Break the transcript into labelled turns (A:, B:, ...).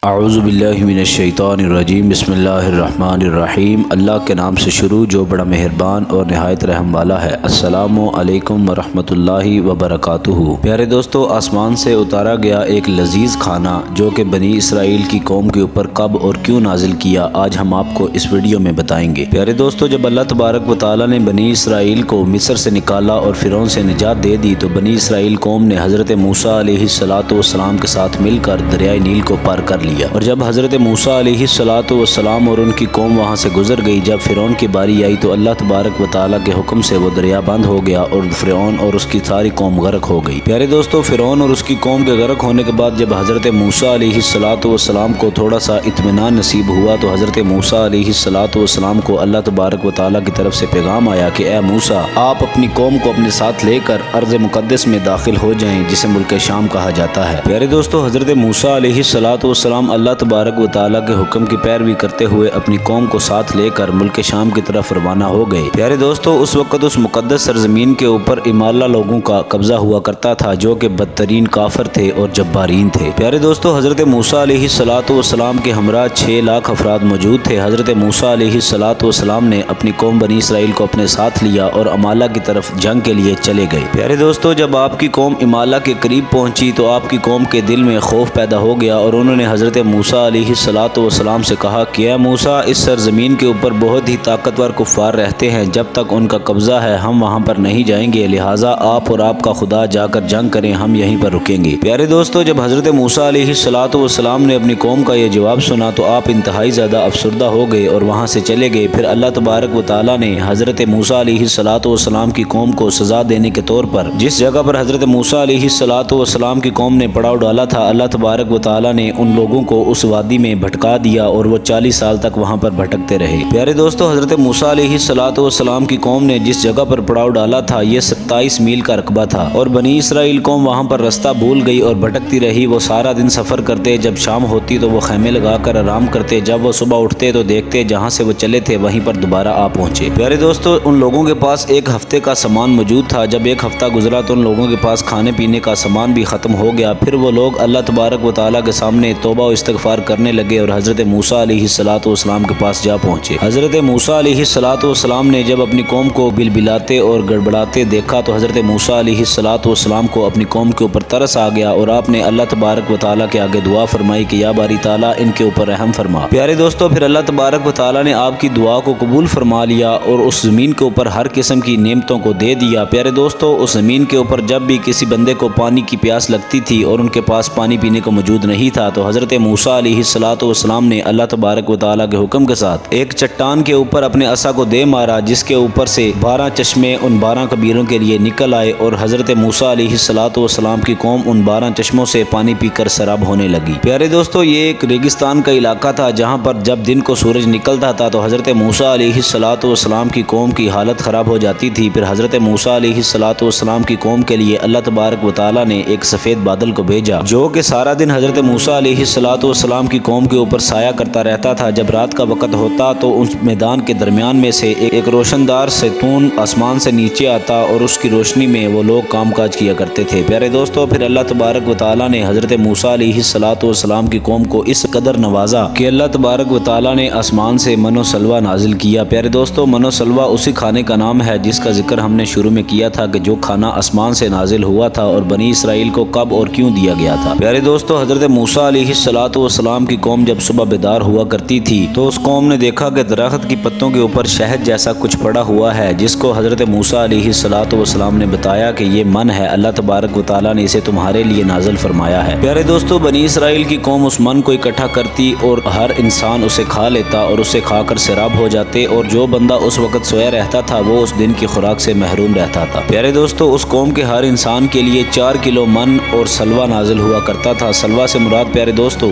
A: اعوذ باللہ من الشیطان الرجیم بسم اللہ الرحمن الرحیم۔ اللہ کے نام سے شروع جو بڑا مہربان اور نہایت رحم والا ہے۔ السلام علیکم ورحمۃ اللہ وبرکاتہ۔ پیارے دوستو، آسمان سے اتارا گیا ایک لذیذ کھانا جو کہ بنی اسرائیل کی قوم کے اوپر کب اور کیوں نازل کیا، آج ہم آپ کو اس ویڈیو میں بتائیں گے۔ پیارے دوستو، جب اللہ تبارک و تعالیٰ نے بنی اسرائیل کو مصر سے نکالا اور فرعون سے نجات دے دی تو بنی اسرائیل قوم نے حضرت موسیٰ علیہ السلام کے ساتھ مل کر دریائے نیل کو پار کر لیا، اور جب حضرت موسیٰ علیہ السلام اور ان کی قوم وہاں سے گزر گئی، جب فرعون کی باری آئی تو اللہ تبارک و تعالیٰ کے حکم سے وہ دریا بند ہو گیا اور فرعون اور اس کی ساری قوم غرق ہو گئی۔ پیارے دوستو، فرعون اور اس کی قوم کے غرق ہونے کے بعد جب حضرت موسیٰ علیہ السلام کو تھوڑا سا اطمینان نصیب ہوا تو حضرت موسیٰ علیہ السلام کو اللہ تبارک و تعالیٰ کی طرف سے پیغام آیا کہ اے موسیٰ، آپ اپنی قوم کو اپنے ساتھ لے کر ارض مقدس میں داخل ہو جائیں جسے ملک شام کہا جاتا ہے۔ پیارے دوستو، حضرت موسیٰ علیہ السلام اللہ تبارک و تعالیٰ کے حکم کی پیروی کرتے ہوئے اپنی قوم کو ساتھ لے کر ملک شام کی طرف روانہ ہو گئے۔ پیارے دوستو، اس وقت اس مقدس سرزمین کے اوپر امالہ لوگوں کا قبضہ ہوا کرتا تھا جو کہ بدترین کافر تھے اور جبارین تھے۔ پیارے دوستو، حضرت موسیٰ علیہ السلام کے ہمراہ 6 لاکھ افراد موجود تھے۔ حضرت موسیٰ علیہ السلام نے اپنی قوم بنی اسرائیل کو اپنے ساتھ لیا اور امالہ کی طرف جنگ کے لیے چلے گئے۔ پیارے دوستو، جب آپ کی قوم امالہ کے قریب پہنچی تو آپ کی قوم کے دل میں خوف پیدا ہو گیا اور انہوں نے حضرت موسیٰ علیہ السلام سے کہا کہ اے موسیٰ، اس سرزمین کے اوپر بہت ہی طاقتور کفار رہتے ہیں، جب تک ان کا قبضہ ہے ہم وہاں پر نہیں جائیں گے، لہٰذا آپ اور آپ کا خدا جا کر جنگ کریں، ہم یہیں پر رکیں گے۔ پیارے دوستو، جب حضرت موسیٰ علیہ السلام نے اپنی قوم کا یہ جواب سنا تو آپ انتہائی زیادہ افسردہ ہو گئے اور وہاں سے چلے گئے۔ پھر اللہ تبارک و تعالیٰ نے حضرت موسیٰ علیہ السلام کی قوم کو سزا دینے کے طور پر جس جگہ پر حضرت موسیٰ علیہ السلام کی قوم نے پڑاؤ ڈالا تھا، اللہ تبارک و تعالیٰ نے ان لوگوں کو اس وادی میں بھٹکا دیا اور وہ 40 سال تک وہاں پر بھٹکتے رہے۔ پیارے دوستو، حضرت موسیٰ علیہ السلام کی قوم نے جس جگہ پر پڑاؤ ڈالا تھا یہ 27 میل کا رقبہ تھا، اور بنی اسرائیل قوم وہاں پر رستہ بھول گئی اور بھٹکتی رہی۔ وہ سارا دن سفر کرتے، جب شام ہوتی تو وہ خیمے لگا کر آرام کرتے، جب وہ صبح اٹھتے تو دیکھتے جہاں سے وہ چلے تھے وہیں پر دوبارہ آ پہنچے۔ پیارے دوستو، ان لوگوں کے پاس ایک ہفتے کا سامان موجود تھا۔ جب ایک ہفتہ گزرا تو ان لوگوں کے پاس کھانے پینے کا سامان بھی ختم ہو گیا۔ پھر وہ لوگ اللہ تبارک و تعالیٰ کے سامنے توبہ و استغفار کرنے لگے اور حضرت موسیٰ علیہ السلام کے پاس جا پہنچے۔ حضرت موسیٰ علیہ السلام نے جب اپنی قوم کو بلبلاتے اور گڑبڑاتے دیکھا تو حضرت موسیٰ علیہ السلام کو اپنی قوم کے اوپر ترس آ گیا اور آپ نے اللہ تبارک و تعالیٰ کے آگے دعا فرمائی کہ یا باری تعالیٰ ان کے اوپر رحم فرما۔ پیارے دوستو، پھر اللہ تبارک و تعالیٰ نے آپ کی دعا کو قبول فرما لیا اور اس زمین کے اوپر ہر قسم کی نعمتوں کو دے دیا۔ پیارے دوستو، اس زمین کے اوپر جب بھی کسی بندے کو پانی کی پیاس لگتی تھی اور ان کے پاس پانی پینے کو موجود نہیں تھا تو حضرت موسیٰ علیہ السلام نے اللہ تبارک و تعالیٰ کے حکم کے ساتھ ایک چٹان کے اوپر اپنے عصا کو دے مارا جس کے اوپر سے 12 چشمے ان 12 قبیلوں کے لیے نکل آئے، اور حضرت موسیٰ علیہ السلام کی قوم ان 12 چشموں سے پانی پی کر سیراب ہونے لگی۔ پیارے دوستو، یہ ایک ریگستان کا علاقہ تھا جہاں پر جب دن کو سورج نکلتا تھا تو حضرت موسیٰ علیہ السلام کی قوم کی حالت خراب ہو جاتی تھی۔ پھر حضرت موسیٰ علیہ السلام کی قوم کے لیے اللہ تبارک و تعالیٰ نے ایک سفید بادل کو بھیجا جو کہ سارا دن حضرت موسیٰ علیہ السلام کی قوم کے اوپر سایہ کرتا رہتا تھا۔ جب رات کا وقت ہوتا تو اس میدان کے درمیان میں سے ایک روشندار ستون آسمان سے نیچے آتا اور اس کی روشنی میں وہ لوگ کام کاج کیا کرتے تھے۔ پیارے دوستو، پھر اللہ تبارک و تعالیٰ نے حضرت موسیٰ علیہ السلام کی قوم کو اس قدر نوازا کہ اللہ تبارک و تعالیٰ نے آسمان سے من و سلوہ نازل کیا۔ پیارے دوستو، من و سلوہ اسی کھانے کا نام ہے جس کا ذکر ہم نے شروع میں کیا تھا کہ جو کھانا آسمان سے نازل ہوا تھا اور بنی اسرائیل کو کب اور کیوں دیا گیا تھا۔ پیارے دوستو، حضرت موسیٰ علیہ السلام کی قوم جب صبح بیدار ہوا کرتی تھی تو اس قوم نے دیکھا کہ درخت کی پتوں کے اوپر شہد جیسا کچھ پڑا ہوا ہے، جس کو حضرت موسیٰ علیہ السلام نے بتایا کہ یہ من ہے، اللہ تبارک و تعالیٰ نے اسے تمہارے لیے نازل فرمایا ہے۔ پیارے دوستو، بنی اسرائیل کی قوم اس من کو اکٹھا کرتی اور ہر انسان اسے کھا لیتا اور اسے کھا کر سیراب ہو جاتے، اور جو بندہ اس وقت سویا رہتا تھا وہ اس دن کی خوراک سے محروم رہتا تھا۔ پیارے دوستو، اس قوم کے ہر انسان کے لیے 4 کلو من اور سلوہ نازل ہوا کرتا تھا۔ سلوہ سے مراد پیارے دوستو،